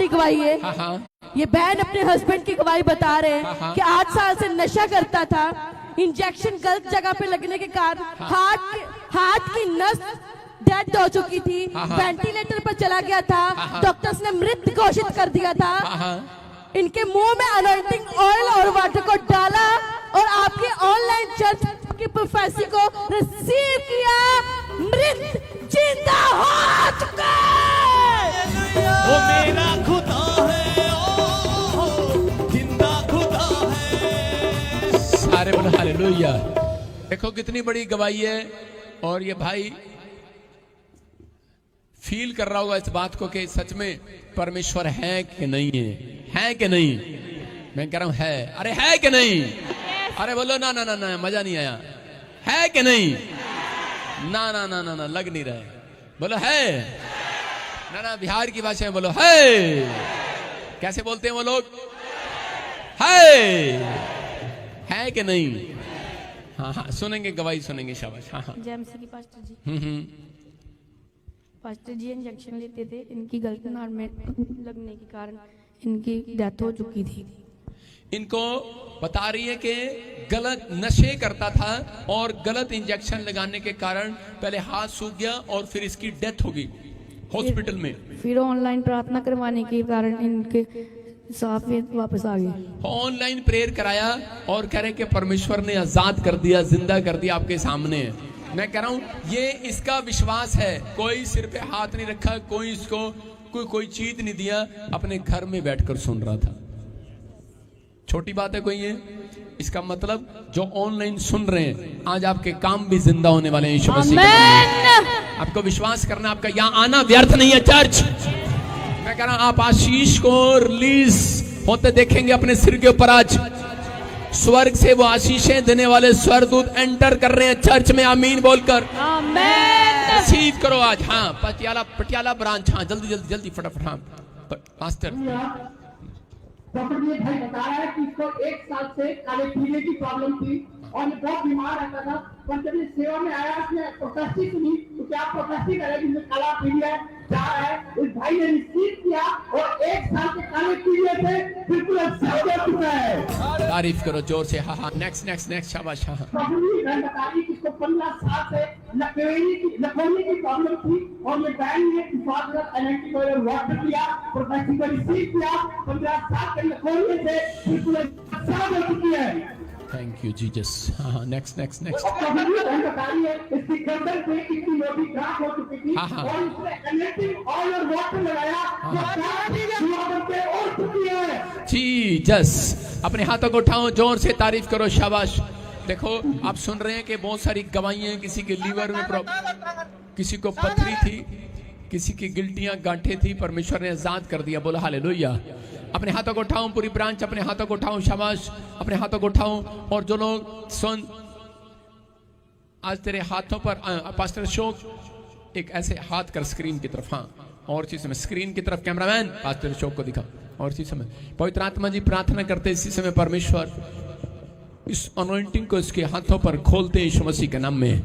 बड़ी गवाही है। हाँ हाँ ये बहन अपने हस्बैंड की गवाही बता रहे हैं हाँ। कि 8 साल से नशा करता था। इंजेक्शन गलत जगह पे लगने के कारण हार्ट की नस डेड हो चुकी थी। हाँ। वेंटिलेटर पर चला गया था। हाँ। डॉक्टर्स ने मृत घोषित कर दिया था। हाँ। इनके मुंह में अनॉइंटिंग ऑयल और वाटर को डाला और आपके ऑनलाइन चर्च की प्रोफेसी को रिसीव किया। मृत जिंदा हो चुका है। वो मेरा खुदा है, ओ जिंदा खुदा है। सारे बोलो हालेलुया। देखो कितनी बड़ी गवाही है। और ये भाई फील कर रहा होगा इस बात को कि सच में परमेश्वर है कि नहीं है कि नहीं। मैं कह रहा हूं है। अरे है कि नहीं? अरे बोलो ना ना ना ना, मजा नहीं आया। है कि नहीं? ना ना ना ना ना, लग नहीं रहा है। बोलो है ना ना, बिहार की भाषा में बोलो है। कैसे बोलते हैं वो लोग? है कि नहीं? हाँ हाँ, सुनेंगे गवाही सुनेंगे, शाबाश। हाँ हाँ। जेएमसी की पास्टर जी, पास्टर जी इंजेक्शन लेते थे। इनकी गलत नाड़ में लगने के कारण इनकी डेथ हो चुकी थी। इनको बता रही है कि गलत नशे करता था और गलत इंजेक्शन लगाने के कारण पहले हाथ सूख गया और फिर इसकी डेथ हो गई हॉस्पिटल में। फिर ऑनलाइन प्रार्थना करवाने के कारण इनके साफ वापस आ गए। ऑनलाइन प्रेयर कराया और कह रहे कि परमेश्वर ने आजाद कर दिया, जिंदा कर दिया आपके सामने है। मैं कह रहा हूं ये इसका विश्वास है। कोई सिर पे हाथ नहीं रखा, कोई इसको कोई चीज नहीं दिया, अपने घर में बैठकर सुन रहा था। छोटी बात है कोई ये? इसका मतलब जो ऑनलाइन सुन रहे हैं आज आपके काम भी जिंदा होने वाले हैं यीशु मसीह के नाम में। आपको विश्वास करना, आपका यहाँ आना व्यर्थ नहीं है चर्च। मैं कह रहा हूं आप आशीष को रिलीज होते देखेंगे अपने सिर के ऊपर। आज स्वर्ग से वो आशीषें देने वाले स्वर्गदूत एंटर कर रहे हैं चर्च में। आमीन बोलकर आमीन। रिसीव करो आज। हाँ, पटियाला ब्रांच। हाँ, जल्दी जल्दी जल्दी फटाफट। हाँ मास्टर। डॉक्टर ने भाई बताया है कि इसको 1 साल से काले पीले की प्रॉब्लम थी और ये बहुत बीमार रहता था। पर जब ये सेवा में आया, उसने प्रोफेसी सुनी तो क्या प्रोफेसी करे कि काला पीलिया जा रहा है। उस भाई ने रिसीव किया और 1 साल के काले पीलिया से बिल्कुल अच्छा हो चुका है। तारीफ करो जोर से। हाँ हाँ, नेक्स्ट नेक्स्ट नेक्स्ट, शाबाश। हाँ डॉक्टर ने बताया कि इसको 15 साल से लकड़ी की प्रॉब्लम थी और ये बैंक ने एंटी वाटर किया, प्रोफेसी को रिसीव किया। 15 साल के लकड़ी से बिल्कुल अच्छा हो चुकी है। Thank you Jesus. हाँ हाँ, नेक्स्ट नेक्स्ट नेक्स्ट। इसकी गर्दन पे इतनी मोटी गांठ हो चुकी थी हाँ, हाँ। और उसने एनर्जिंग ऑयल और वाटर लगाया तो गांठ पे और चुकी है। जीसस। अपने हाथों को उठाओ, जोर से तारीफ करो, शाबाश। देखो आप सुन रहे हैं कि बहुत सारी गवाहियां, किसी के लीवर में प्रॉब्लम, किसी को पथरी थी, किसी की गिल्टियां गांठें थी, परमेश्वर ने आजाद कर दिया। बोलो हालेलुया। अपने हाथों को उठाओ, पूरी ब्रांच अपने हाथों को उठाओ, शाबाश। अपने हाथों को उठाओ। और जो लोग सुन, आज तेरे हाथों पर पास्टर अशोक एक ऐसे हाथ कर स्क्रीन की तरफ। हाँ, और चीज में स्क्रीन की तरफ कैमरामैन पास्टर अशोक को दिखा। और चीज में पवित्र आत्मा जी प्रार्थना करते इसी समय परमेश्वर इस अनॉइंटिंग को इसके हाथों पर खोलते यीशु मसीह के नाम में।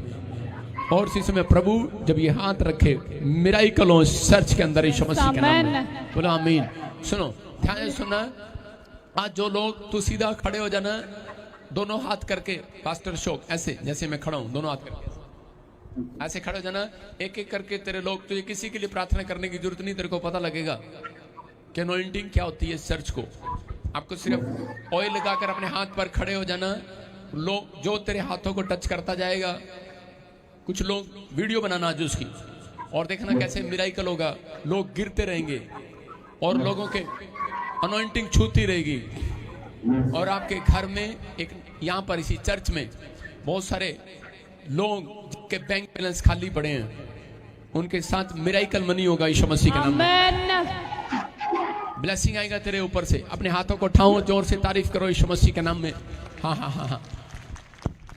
और इसी समय प्रभु जब ये हाथ रखे मिराइकलों सर्च के अंदर यीशु मसीह के नाम में। बोलो आमीन। सुनो, ध्यान से सुनना। आज जो लोग, तू सीधा खड़े हो जाना, दोनों हाथ करके पास्टर अशोक ऐसे, जैसे मैं खड़ा हूं, दोनों हाथ करके ऐसे खड़े हो जाना। एक एक करके तेरे लोग, तुझे किसी के लिए प्रार्थना करने की जरूरत नहीं, तेरे को पता लगेगा कि अनॉइंटिंग क्या होती है सर्च को। आपको सिर्फ ऑयल लगाकर अपने हाथ पर खड़े हो जाना। लोग जो तेरे हाथों को टच करता जाएगा, कुछ लोग वीडियो बनाना आज उसकी और देखना कैसे मिराइकल होगा। लोग गिरते रहेंगे और लोगों के अनॉइंटिंग छूती रहेगी। और आपके घर में एक, यहाँ पर इसी चर्च में बहुत सारे लोग के बैंक बैलेंस खाली पड़े हैं, उनके साथ मिराइकल मनी होगा यीशु मसीह के नाम में। ब्लेसिंग आएगा तेरे ऊपर से। अपने हाथों को उठाओ, जोर से तारीफ करो यीशु मसीह के नाम में। हाँ हाँ हाँ हाँ,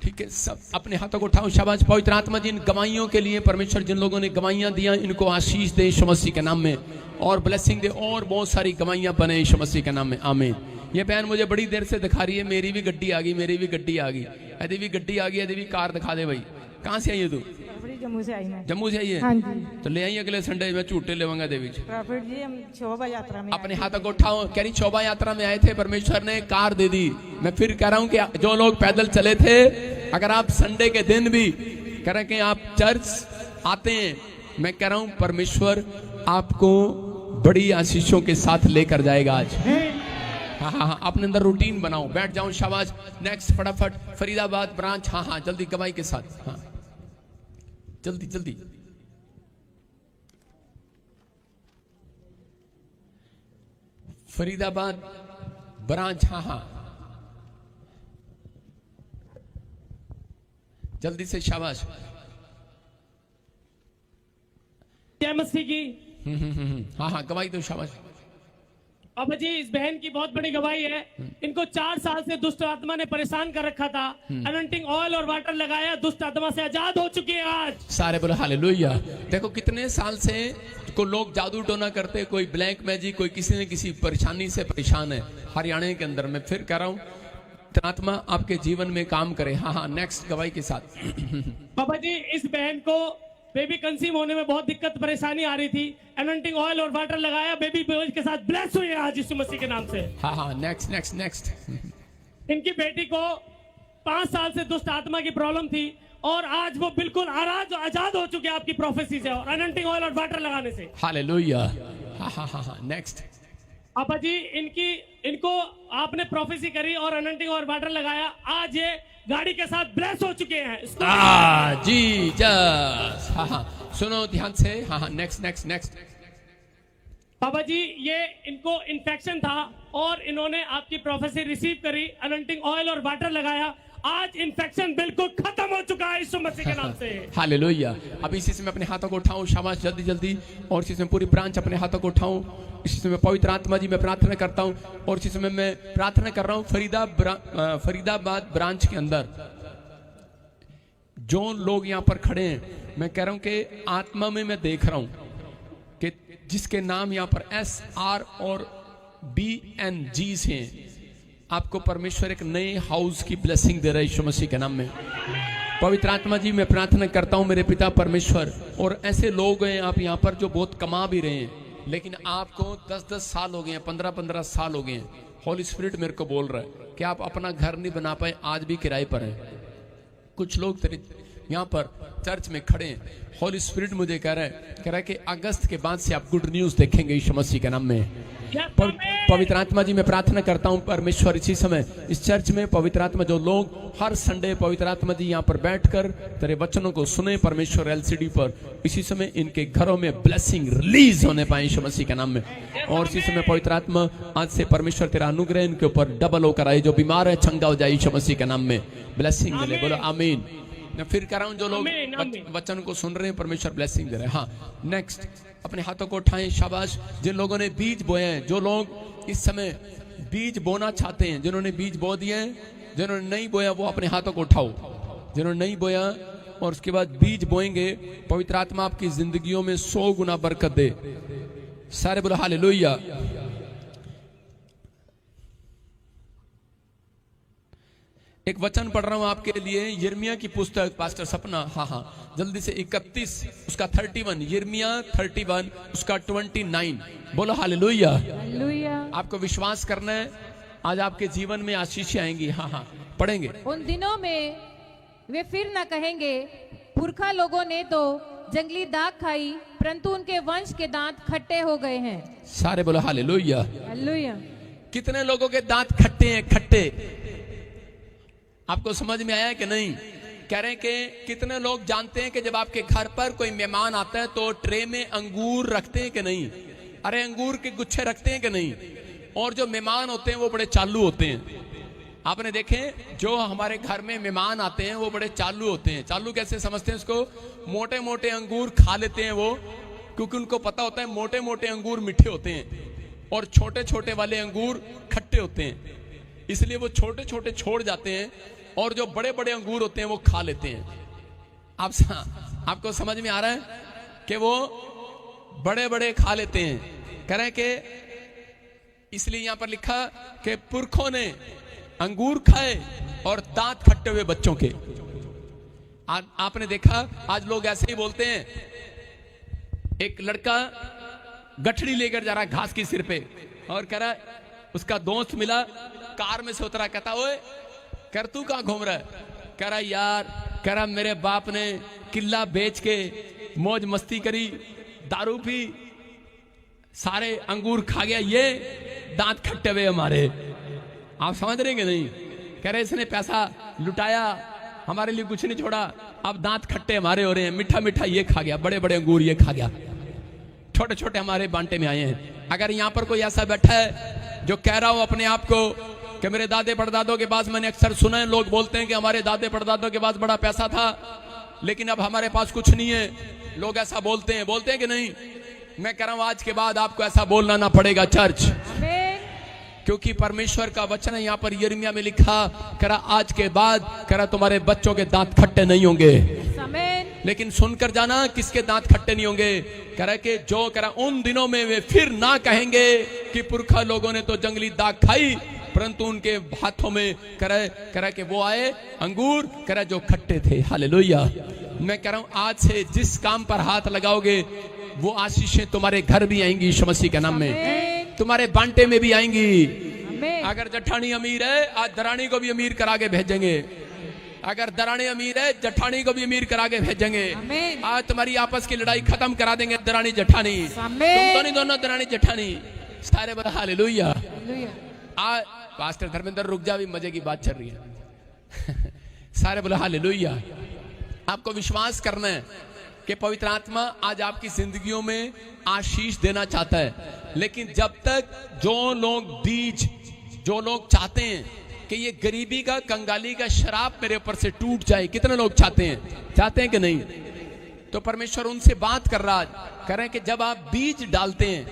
ठीक है। सब अपने हाथों को उठाओ, शाबाश। पवित्र आत्मा जिन गवाहियों के लिए परमेश्वर, जिन लोगों ने गवाहियां दिया, इनको आशीष दे यीशु मसीह के नाम में और ब्लेसिंग दे। और बहुत सारी गवाहियां बने यीशु मसीह के नाम में। आमीन। ये बहन मुझे बड़ी देर से दिखा रही है, मेरी भी गड्डी आ गई, मेरी भी गड्डी आ गई, यदि भी गड्डी आ गई, यदि भी कार दिखा दे भाई। कहाँ से आई है तू? प्रॉफिट जम्मू से आई मैं। जम्मू से आई है? हाँ जी। तो ले आई अगले संडे में झूठे लेवांगा देवी जी। प्रॉफिट जी हम शोभा यात्रा में अपने हाथों को उठाओ, कह रही शोभा यात्रा में आए थे, परमेश्वर ने कार दे दी। मैं फिर कह रहा हूं कि जो लोग पैदल चले थे, अगर आप संडे के दिन भी कह रहे कि आप चर्च आते हैं, मैं कह रहा हूं परमेश्वर आपको बड़ी आशीषों के साथ लेकर जाएगा आज। हाँ हाँ हाँ, अपने अंदर रूटीन बनाओ, बैठ जाओ, शाबाश। नेक्स्ट फटाफट फरीदाबाद ब्रांच। हाँ हाँ जल्दी गवाही के साथ, हाँ जल्दी जल्दी। फरीदाबाद ब्रांच, हाँ हाँ जल्दी से, शाबाश। जय मसीह की। हाँ हाँ गवाही दो, शाबाश। अब जी इस बहन की बहुत बड़ी गवाही है। इनको 4 साल से दुष्ट आत्मा ने परेशान कर रखा था। अनॉइंटिंग ऑयल और वाटर लगाया, दुष्ट आत्मा से आजाद हो चुकी है आज। सारे बोलो हालेलुया। देखो कितने साल से को लोग जादू टोना करते, कोई ब्लैक मैजिक, कोई किसी न किसी परेशानी से परेशान है हरियाणा के अंदर। मैं फिर कह रहा हूँ आत्मा आपके जीवन में काम करे। हाँ हाँ नेक्स्ट गवाही के साथ। बाबा जी इस बहन को बेबी कंसीव होने में बहुत दिक्कत परेशानी आ रही थी। अनॉइंटिंग ऑयल और वाटर लगाया, बेबी बॉय के साथ ब्लेस हुई है आज यीशु मसीह के नाम से। हाँ हाँ नेक्स्ट नेक्स्ट नेक्स्ट। इनकी बेटी को 5 साल से दुष्ट आत्मा की प्रॉब्लम थी और आज वो बिल्कुल आजाद हो चुके हैं आपकी प्रोफेसी से और अनॉइंटिंग ऑयल और वाटर लगाने से। हालेलुया। हाँ हाँ हाँ हाँ नेक्स्ट। पापा जी इनको आपने प्रोफेसी करी और अनॉइंटिंग और वाटर लगाया, आज ये गाड़ी के साथ ब्लेस हो चुके हैं। जीसस। हाँ हाँ सुनो ध्यान से। हाँ हाँ नेक्स्ट नेक्स्ट नेक्स्ट। पापा जी ये इनको इन्फेक्शन था और इन्होंने आपकी प्रोफेसी रिसीव करी, अनॉइंटिंग ऑयल और वाटर लगाया, आज इन्फेक्शन बिल्कुल खत्म हो चुका है यीशु मसीह के नाम से। हालेलुया। अब इसी से मैं अपने हाथों को उठाऊं, शाबाश जल्दी जल्दी। और इसी से पूरी ब्रांच अपने हाथों को उठाऊं। इसी से मैं पवित्र आत्मा जी मैं प्रार्थना करता हूं। और इसी समय मैं प्रार्थना कर रहा हूं फरीदाबाद ब्रांच के अंदर जो लोग यहाँ पर खड़े हैं, मैं कह रहा हूं कि आत्मा में मैं देख रहा हूं कि जिसके नाम यहाँ पर SR और BNG से आपको परमेश्वर एक नए हाउस की ब्लेसिंग दे रहा है यीशु मसीह के नाम में। पवित्र आत्मा जी मैं प्रार्थना करता हूं मेरे पिता परमेश्वर, और ऐसे लोग हैं आप यहाँ पर जो बहुत कमा भी रहे हैं, लेकिन आपको 10-10 साल हो गए हैं, 15-15 साल हो गए हैं। होली स्पिरिट मेरे को बोल रहा है कि आप अपना घर नहीं बना पाए, आज भी किराए पर हैं। कुछ लोग तेरे यहाँ पर चर्च में खड़े हैं। होली स्पिरिट मुझे कह रहा है कि अगस्त के बाद से आप गुड न्यूज देखेंगे यीशु मसीह के नाम में। पवित्र आत्मा जी मैं प्रार्थना करता हूं परमेश्वर इसी समय इस चर्च में पवित्र आत्मा जो लोग हर संडे पवित्र आत्मा जी यहाँ पर बैठकर तेरे वचनों को सुने परमेश्वर LCD पर, इसी समय इनके घरों में ब्लेसिंग रिलीज होने पाए यीशु मसीह के नाम में। और इसी समय पवित्र आत्मा आज से परमेश्वर तेरा अनुग्रह इनके ऊपर डबल होकर आए, जो बीमार है चंगा हो जाए यीशु मसीह के नाम में, ब्लेसिंग मिले। बोलो आमीन। मैं फिर कह रहा हूं जो लोग वचन को सुन रहे हैं परमेश्वर ब्लेसिंग दे रहे हैं। हाँ नेक्स्ट अपने हाथों को उठाएं, शाबाश। जिन लोगों ने बीज बोए हैं, जो लोग इस समय बीज बोना चाहते हैं, जिन्होंने बीज बो दिए हैं, जिन्होंने नहीं बोया वो अपने हाथों को उठाओ। जिन्होंने नहीं बोया और उसके बाद बीज बोएंगे, पवित्र आत्मा आपकी जिंदगियों में 100 गुना बरकत दे। सारे बोलो हालेलुया। एक वचन पढ़ रहा हूं आपके लिए, यिर्मयाह की पुस्तक, पास्टर सपना। हाँ हाँ जल्दी से 31 उसका 31, यिर्मयाह 31 उसका 29। बोलो हालेलुया। हालेलुया। आपको विश्वास करना है, आज आपके जीवन में आशीष आएंगी। हाँ हाँ पढ़ेंगे। उन दिनों में वे फिर न कहेंगे, पुरखा लोगों ने तो जंगली दाख खाई, परंतु उनके वंश के दांत खट्टे हो गए हैं। सारे बोलो हालेलुया। हालेलुया। कितने लोगों के दांत खट्टे हैं? खट्टे। आपको समझ में आया है कि नहीं? कह रहे हैं कि कितने लोग जानते हैं कि जब आपके घर पर कोई मेहमान आता है तो ट्रे में अंगूर रखते हैं कि नहीं? अरे अंगूर के गुच्छे रखते हैं कि नहीं? और जो मेहमान होते हैं वो बड़े चालू होते हैं। आपने देखे जो हमारे घर में मेहमान आते हैं वो बड़े चालू होते हैं। चालू कैसे समझते हैं इसको? मोटे मोटे अंगूर खा लेते हैं वो, क्योंकि उनको पता होता है मोटे मोटे अंगूर मीठे होते हैं और छोटे छोटे वाले अंगूर खट्टे होते हैं, इसलिए वो छोटे छोटे छोड़ जाते हैं और जो बड़े बड़े अंगूर होते हैं वो खा लेते हैं। आपको समझ में आ रहा है कि वो बड़े बड़े खा लेते हैं? कह रहे हैं कि इसलिए यहां पर लिखा कि पुरखों ने अंगूर खाए और दांत खट्टे हुए बच्चों के। आपने देखा आज लोग ऐसे ही बोलते हैं। एक लड़का गठड़ी लेकर जा रहा है घास की सिर पे और कह रहा है, उसका दोस्त मिला, कार में से उतरा, कहता ओए कर तू कहां घूम रहा है? कह रहा यार, कह रहा मेरे बाप ने किला बेच के मौज मस्ती करी, दारू पी, सारे अंगूर खा गया, ये दांत खट्टे हुए हमारे। आप समझ रहे कि नहीं? कह रहे इसने पैसा लुटाया, हमारे लिए कुछ नहीं छोड़ा, अब दांत खट्टे हमारे हो रहे हैं, मीठा मीठा ये खा गया, बड़े बड़े अंगूर ये खा गया, छोटे छोटे हमारे बांटे में आए हैं। अगर यहां पर कोई ऐसा बैठा है जो कह रहा हो अपने आप को कि मेरे दादे परदादों के पास, मैंने अक्सर सुना है लोग बोलते हैं कि हमारे दादे परदादों के पास बड़ा पैसा था लेकिन अब हमारे पास कुछ नहीं है, लोग ऐसा बोलते हैं कि नहीं? मैं कह रहा हूं आज के बाद आपको ऐसा बोलना ना पड़ेगा चर्च, क्योंकि परमेश्वर का वचन है यहाँ पर यिर्मयाह में लिखा, करा आज के बाद करा तुम्हारे बच्चों के दांत खट्टे नहीं होंगे। लेकिन सुनकर जाना किसके दांत खट्टे नहीं होंगे? करा कि जो करा उन दिनों में वे फिर ना कहेंगे कि पुरखा लोगों ने तो जंगली दाग खाई, परंतु उनके हाथों में करा कि वो आए अंगूर करा जो खट्टे थे। हालेलुया। मैं कह रहा हूं आज से जिस काम पर हाथ लगाओगे वो आशीषें तुम्हारे घर भी आएंगी यीशु मसीह के नाम में, तुम्हारे बांटे में भी आएंगी। अगर जठानी अमीर है आज दरानी को भी अमीर करा के भेजेंगे, अगर दरानी अमीर है जठानी को भी अमीर करा के भेजेंगे। आज तुम्हारी आपस की लड़ाई खत्म करा देंगे दरानी जठानी, तुम तो नहीं, दोनों दरानी जठानी। सारे बोला हालेलुया। आज पास्टर धर्मेंद्र रुक जा, भी मजे की बात चल रही है। सारे बोला हालेलुया। आपको विश्वास करना है कि पवित्र आत्मा आज आपकी जिंदगियों में आशीष देना चाहता है, लेकिन जब तक जो लोग चाहते हैं कि ये गरीबी का, कंगाली का शराब मेरे ऊपर से टूट जाए, कितने लोग चाहते हैं कि नहीं? तो परमेश्वर उनसे बात कर रहा है कि जब आप बीज डालते हैं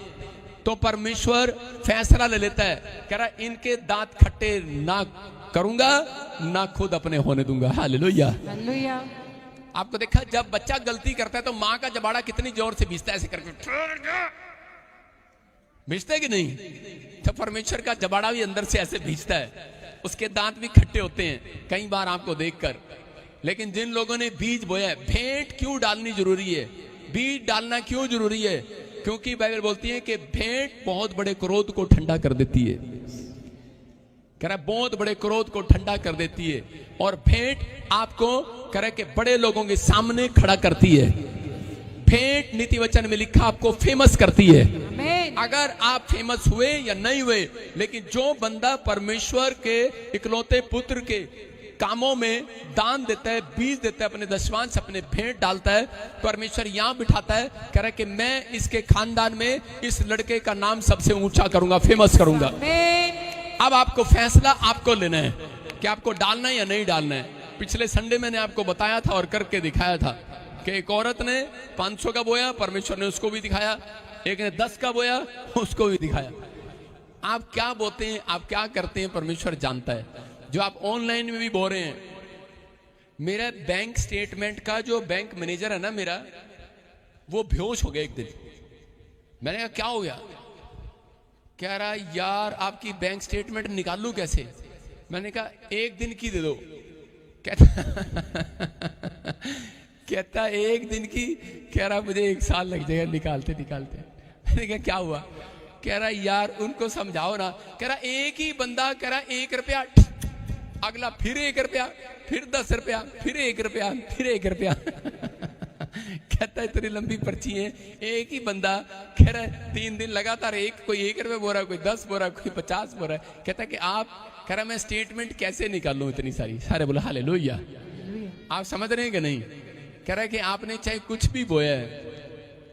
तो परमेश्वर फैसला ले लेता है, कह रहा इनके दांत खट्टे ना करूंगा ना खुद अपने होने दूंगा। हालेलुया। आपको देखा जब बच्चा गलती करता है तो माँ का जबाड़ा कितनी जोर से भीजता है, ऐसे करके भीजता है कि नहीं? तो परमेश्वर का जबाड़ा भी अंदर से ऐसे भीजता है, उसके दांत भी खट्टे होते हैं कई बार आपको देखकर। लेकिन जिन लोगों ने बीज बोया है, भेंट क्यों डालनी जरूरी है, बीज डालना क्यों जरूरी है? क्योंकि बाइबल बोलती है कि भेंट बहुत बड़े क्रोध को ठंडा कर देती है, कह रहा बहुत बड़े क्रोध को ठंडा कर देती है, और भेंट आपको कह रहा कि बड़े लोगों के सामने खड़ा करती है। भेंट नीति वचन में लिखा आपको फेमस करती है। अगर आप फेमस हुए या नहीं हुए, लेकिन जो बंदा परमेश्वर के इकलौते पुत्र के कामों में दान देता है, बीज देता है, अपने दशमांश अपने भेंट डालता है, परमेश्वर यहां बिठाता है, कह रहा है कि मैं इसके खानदान में इस लड़के का नाम सबसे ऊंचा करूंगा, फेमस करूंगा। अब आपको फैसला आपको लेना है कि आपको डालना है या नहीं डालना है। पिछले संडे मैंने आपको बताया था और करके दिखाया था कि एक औरत ने 500 का बोया, परमेश्वर ने उसको भी दिखाया, एक ने 10 का बोया, उसको भी दिखाया। आप क्या बोते हैं, आप क्या करते हैं, परमेश्वर जानता है। जो आप ऑनलाइन में भी बो रहे हैं, मेरा बैंक स्टेटमेंट का जो बैंक मैनेजर है ना मेरा, वो बेहोश हो गया एक दिन। मैंने कहा क्या हो गया? कह रहा यार आपकी बैंक स्टेटमेंट निकालूं कैसे? मैंने कहा एक दिन की दे दो। कहता एक दिन की? कह रहा मुझे 1 साल लग जाएगा निकालते निकालते। मैंने कहा क्या हुआ? कह रहा यार उनको समझाओ ना। कह रहा एक ही बंदा, कह रहा 1 रुपया, अगला फिर 1 रुपया, फिर 10 रुपया, फिर 1 रुपया, फिर 1 रुपया। कहता है इतनी लंबी पर्ची है, एक ही बंदा कह रहा है 3 दिन लगातार कोई 1 रुपया बोल रहा है, कोई 10 बोल रहा है, कोई 50 बोल रहा है। कहता है कि आप, कह रहा मैं स्टेटमेंट कैसे निकालूं इतनी सारी? सारे बोला हालेलुया। आप समझ रहे हैं कि नहीं? कह रहा है कि आपने चाहे कुछ भी बोया है,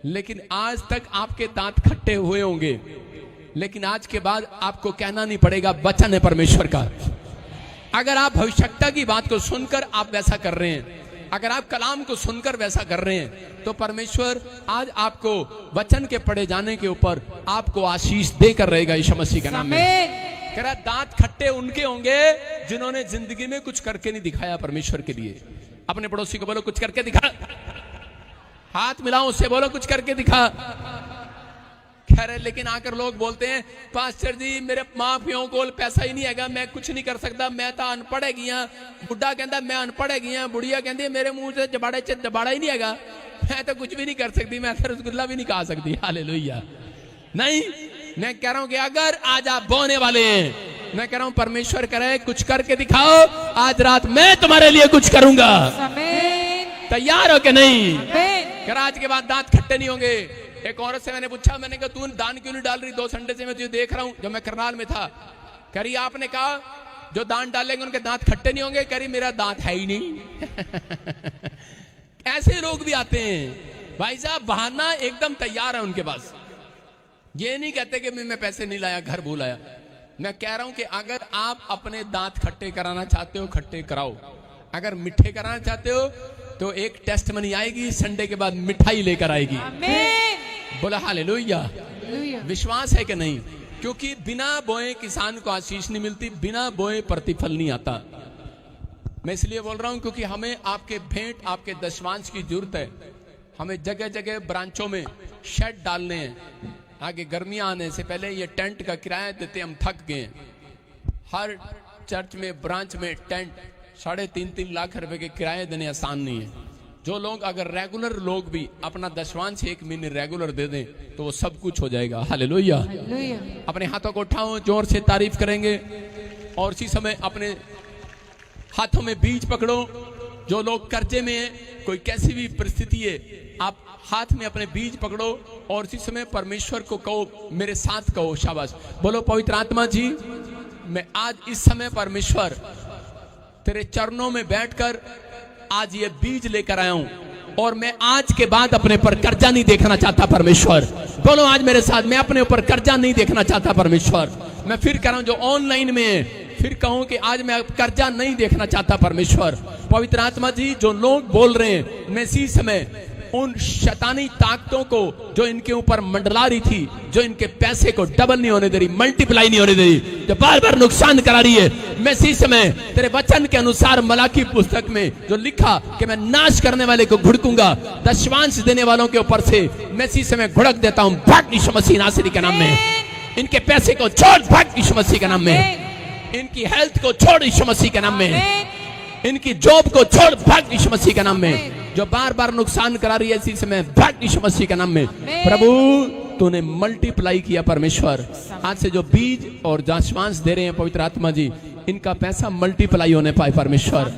लेकिन आज तक आपके दांत खट्टे हुए होंगे, लेकिन आज के बाद आपको कहना नहीं पड़ेगा, वचन है परमेश्वर का। अगर आप भविष्यता की बात को सुनकर आप वैसा कर रहे हैं, अगर आप कलाम को सुनकर वैसा कर रहे हैं, तो परमेश्वर आज आपको वचन के पढ़े जाने के ऊपर आपको आशीष देकर रहेगा यीशु मसीह के नाम में। कह रहा दांत खट्टे उनके होंगे जिन्होंने जिंदगी में कुछ करके नहीं दिखाया परमेश्वर के लिए। अपने पड़ोसी को बोलो कुछ करके दिखा, हाथ मिलाओ उससे बोलो कुछ करके दिखा। खैर, लेकिन आकर लोग बोलते हैं पास्टर जी मेरे माँ प्यो को पैसा ही नहीं हैगा, मैं कुछ नहीं कर सकता, मैं तो अनपढ़ हैगी हाँ। बुढ़ा कहता मैं अनपढ़ हैगी हाँ, बुढ़िया कहती मेरे मुंह से जबाड़ा ही नहीं हैगा, मैं तो कुछ भी नहीं कर सकती, मैं तो रसगुल्ला भी नहीं खा सकती। हालेलुया। नहीं, मैं कह रहा हूं कि अगर आज आप बोने वाले हैं, मैं कह रहा हूं परमेश्वर करे कुछ करके दिखाओ, आज रात मैं तुम्हारे लिए कुछ करूंगा। तैयार हो कि नहीं? कर आज के बाद दांत खट्टे नहीं होंगे। एक औरत से मैंने पूछा, मैंने कहा तू दान क्यों नहीं डाल रही? 2 संडे से मैं तुझे देख रहा हूं, जब मैं करनाल में था। करी आपने कहा जो दान डालेंगे उनके दांत खट्टे नहीं होंगे। करी मेरा दांत है ही नहीं। ऐसे लोग भी आते हैं भाई साहब, बहाना एकदम तैयार है उनके पास। ये नहीं कहते कि मैं पैसे नहीं लाया, घर भूल आया। मैं कह रहा हूं कि अगर आप अपने दांत खट्टे कराना चाहते हो, खट्टे कराओ। अगर मिठे कराना चाहते हो तो एक टेस्ट मनी आएगी, संडे के बाद मिठाई लेकर आएगी। बोला हालेलुया। विश्वास है कि नहीं? क्योंकि बिना बोए किसान को आशीष नहीं मिलती, बिना बोए प्रतिफल नहीं आता। मैं इसलिए बोल रहा हूं क्योंकि हमें आपके भेंट, आपके दशवांश की जरूरत है। हमें जगह जगह ब्रांचों में शेड डालने हैं। आगे गर्मियां आने से पहले ये टेंट का किराया देते हम थक गए। हर चर्च में, ब्रांच में टेंट 3.5 लाख रुपए के किराए देने आसान नहीं है। जो लोग अगर रेगुलर लोग भी अपना दशवांश 1 महीने रेगुलर दे दें तो वो सब कुछ हो जाएगा। हालेलुया। अपने हाथों को उठाओ, जोर से तारीफ करेंगे। और इसी समय अपने हाथों में बीज पकड़ो। जो लोग कर्जे में हैं, कोई कैसी भी परिस्थिति है, आप हाथ में अपने बीज पकड़ो और इसी समय परमेश्वर को कहो, मेरे साथ कहो, शाबाश बोलो, पवित्र आत्मा जी मैं आज इस समय परमेश्वर तेरे चरणों में बैठकर आज ये बीज लेकर आया हूं और मैं आज के बाद अपने पर कर्जा नहीं देखना चाहता। परमेश्वर बोलो आज मेरे साथ, मैं अपने ऊपर कर्जा नहीं देखना चाहता। परमेश्वर मैं फिर कह रहा हूं, जो ऑनलाइन में है, फिर कहूं कि आज मैं कर्जा नहीं देखना चाहता। परमेश्वर पवित्र आत्मा जी, जो लोग बोल रहे हैं मैं इसी समय उन शैतानी ताकतों को जो इनके ऊपर मंडला रही थी, जो इनके पैसे को डबल नहीं होने दे रही, मल्टीप्लाई नहीं होने दे रही, जो बार बार नुकसान करा रही है, मैं इसी समय तेरे वचन के अनुसार मलाकी पुस्तक में जो लिखा कि मैं नाश करने वाले को घुड़कूंगा, दशवांश देने वालों के ऊपर से मैं इसी समय घुड़क देता हूं। भाग यीशु मसीह नासरी के नाम में। इनके पैसे को छोड़, भाग यीशु मसीह के नाम में। इनकी हेल्थ को छोड़ यीशु मसीह के नाम में। इनकी जॉब को छोड़, भाग यीशु मसीह के नाम में। जो बार बार नुकसान करा रही है इसी समय, भाग यीशु मसीह के नाम में। प्रभु तूने मल्टीप्लाई किया परमेश्वर। आज से जो बीज और दशवांश दे रहे हैं पवित्र आत्मा जी, इनका पैसा मल्टीप्लाई होने पाए परमेश्वर।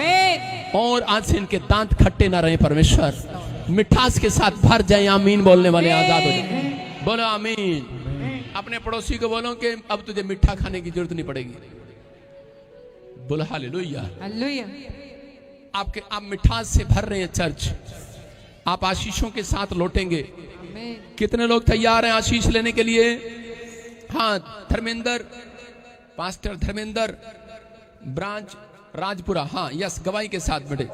और आज से इनके दांत खट्टे ना रहे परमेश्वर, मिठास के साथ भर जाए। आमीन बोलने वाले आजाद हो जाए। बोलो आमीन। अपने पड़ोसी को बोलो कि अब तुझे मिठा खाने की जरूरत नहीं पड़ेगी। बोलो हालेलुया। आप मिठास से भर रहे हैं चर्च, आप आशीषों के साथ लौटेंगे। कितने लोग तैयार हैं आशीष लेने के लिए? हाँ, धर्मेंद्र, पास्टर धर्मेंद्र, ब्रांच राजपुरा, हाँ यस, गवाही के साथ बेटे।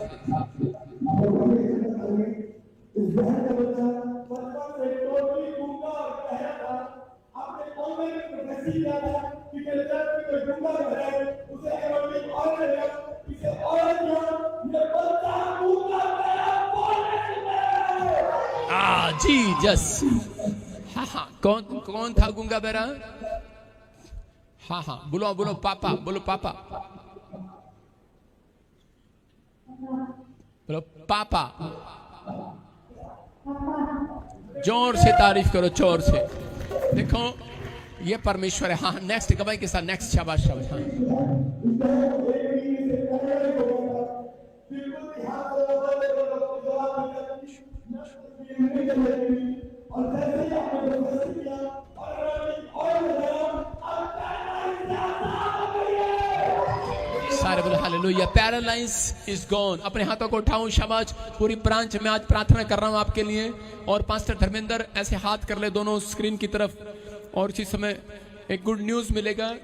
जी जस, हाँ हाँ, कौन था गूंगा बेरा? हाँ हाँ, बोलो बोलो पापा, बोलो पापा, बोलो पापा। जोर से तारीफ करो, जोर से। देखो ये परमेश्वर है। हाँ नेक्स्ट गवाही के साथ, नेक्स्ट शाबाश शाबाश। हाँ। सारे बोले हालेलुया। Paralyse is gone. अपने हाथों को उठाऊं, शाबाश। पूरी ब्रांच में आज प्रार्थना कर रहा हूं आपके लिए। और पास्टर धर्मेंद्र ऐसे हाथ कर ले दोनों स्क्रीन की तरफ। और इसी समय एक गुड न्यूज मिलेगा।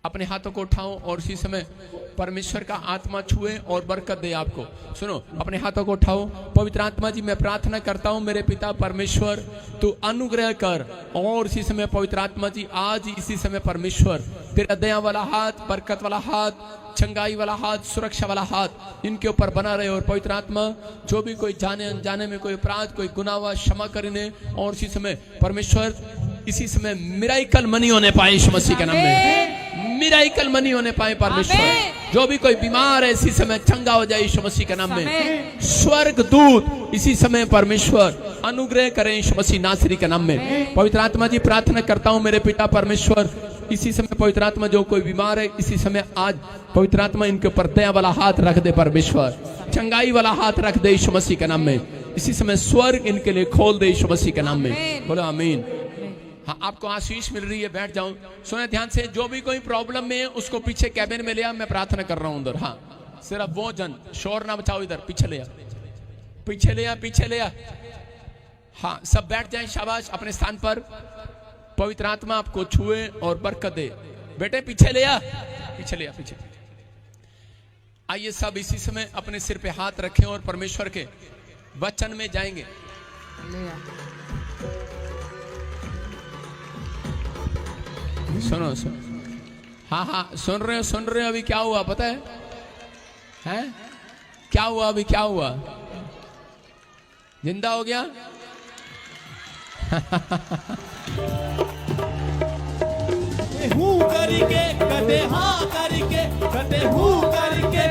अपने हाथों को उठाओ और इसी समय परमेश्वर का आत्मा छुए और बरकत दे आपको। सुनो, अपने हाथों को उठाओ। पवित्र आत्मा जी, मैं प्रार्थना करता हूं मेरे पिता परमेश्वर, तू अनुग्रह कर। और इसी समय पवित्र आत्मा जी, आज इसी समय परमेश्वर तेरा दया वाला हाथ, बरकत वाला हाथ, चंगाई वाला हाथ, सुरक्षा वाला हाथ इनके ऊपर बना रहे। और पवित्र आत्मा, जो भी कोई जाने अनजाने में कोई अपराध, कोई गुनाह हुआ, क्षमा करने। और इसी समय परमेश्वर, इसी समय मिराइकल मनी होने पाए यीशु मसीह के नाम में, मिराइकल मनी होने पाए परमेश्वर। जो भी कोई बीमार है इसी समय चंगा हो जाए यीशु मसीह के नाम में। स्वर्ग दूत इसी समय परमेश्वर अनुग्रह करें यीशु मसीह नासरी के नाम में। पवित्र आत्मा जी, प्रार्थना करता हूं मेरे पिता परमेश्वर, इसी समय पवित्र आत्मा, जो कोई बीमार है इसी समय आज पवित्र आत्मा इनके ऊपर दया वाला हाथ रख दे परमेश्वर, चंगाई वाला हाथ रख दे यीशु मसीह के नाम में। इसी समय स्वर्ग इनके लिए खोल दे यीशु मसीह के नाम में। बोलो आमीन। हाँ, आपको आशीष मिल रही है, बैठ जाओ। सुने ध्यान से, जो भी कोई प्रॉब्लम में है उसको पीछे कैबिन में ले आ, मैं प्रार्थना कर रहा हूं उधर। हाँ, सिर्फ वो जन, शोर ना बचाओ, इधर पीछे ले आ, पीछे ले आ, पीछे ले आ। हाँ, सब बैठ जाए, शाबाश, अपने स्थान पर। पवित्र आत्मा आपको छुए और बरकत दे। बेटे पीछे ले आ, पीछे ले आ, पीछे। आइए सब इसी समय अपने सिर पे हाथ रखें और परमेश्वर के वचन में जाएंगे। सुनो सुनो, हाँ हाँ, सुन रहे हो, सुन रहे हो। अभी क्या हुआ पता है? हैं? क्या हुआ अभी, क्या हुआ? जिंदा हो गया? हूँ करके, कदे हाँ करके, कदे हूँ करके,